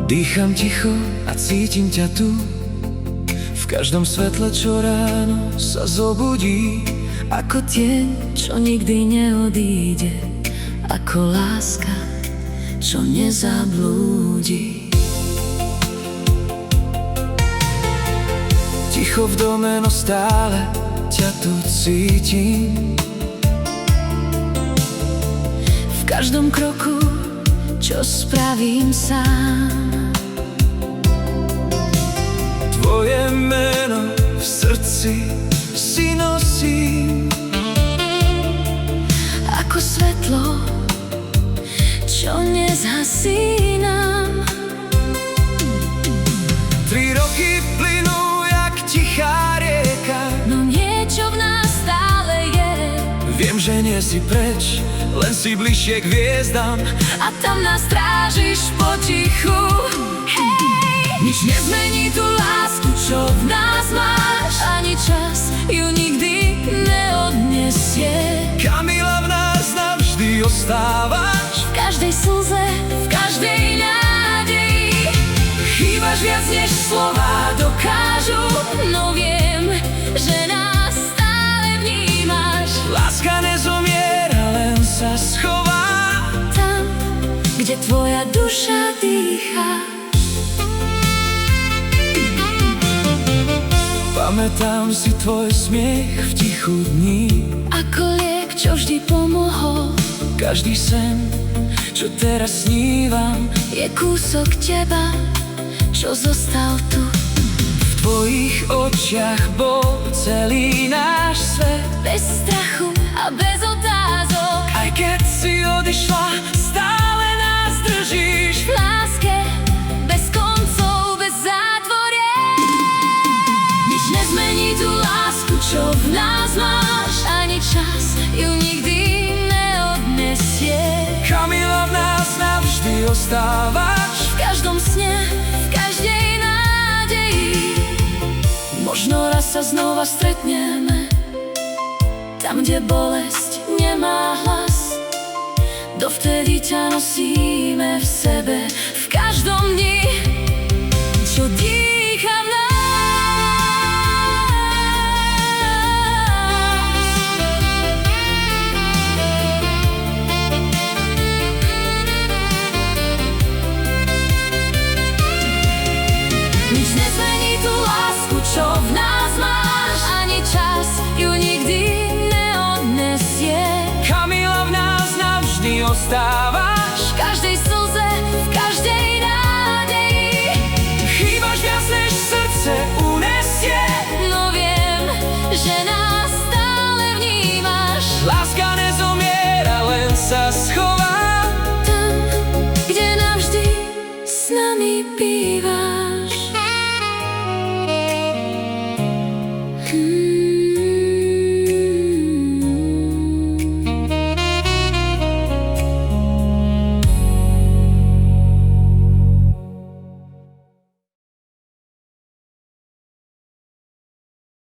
Dýcham ticho a cítim ťa tu, v každom svetle, čo ráno sa zobudí. Ako tieň, čo nikdy neodíde, ako láska, čo nezablúdi. Ticho v dome, no stále ťa tu cítim. V každom kroku, čo spravím sám. Tvoje meno v srdci si nosím, ako svetlo, čo nezhasínam. 3 roky plynú jak tichá rieka, No niečo v nás stále je, viem, že nie si preč, len si bližšie k hviezdam. a tam nás strážiš potichu. Hej! Nič nezmení tú lásku, čo v nás máš, ani čas ju nikdy neodnesie. Kamila, v nás navždy ostávaš, V každej slze, v každej nádeji. chýbaš viac než slová dokážu, No viem, že nás stále vnímaš. láska nezomiera, len sa schová. Tam, kde tvoja duša dýcha. Pamätám si tvoj smiech v tichu dní, Ako liek, čo vždy pomohol, každý sen, čo teraz snívam, je kúsok teba, čo zostal tu. v tvojich očiach bol celý náš svet. Bez strachu a bez otázok, Aj keď si odišla, stále nás držíš. v láske, bez koncov, bez zátvorie. Nič nezmení tú lásku, čo v nás máš, ani čas ju nikdy neodnesie. Kamila, v nás navždy ostávaš, V každom sne, v každej nádeji. možno raz sa znova stretneme, Tam, kde bolesť nemá hlas, dovtedy ťa nosíme v sebe, v každom dni, čo dýcha v nás. Nič nezmení tú lásku, čo v nás máš, ani čas ju nikdy neodnesie. Kamila, v nás navždy ostávaš, V každej slze, v každej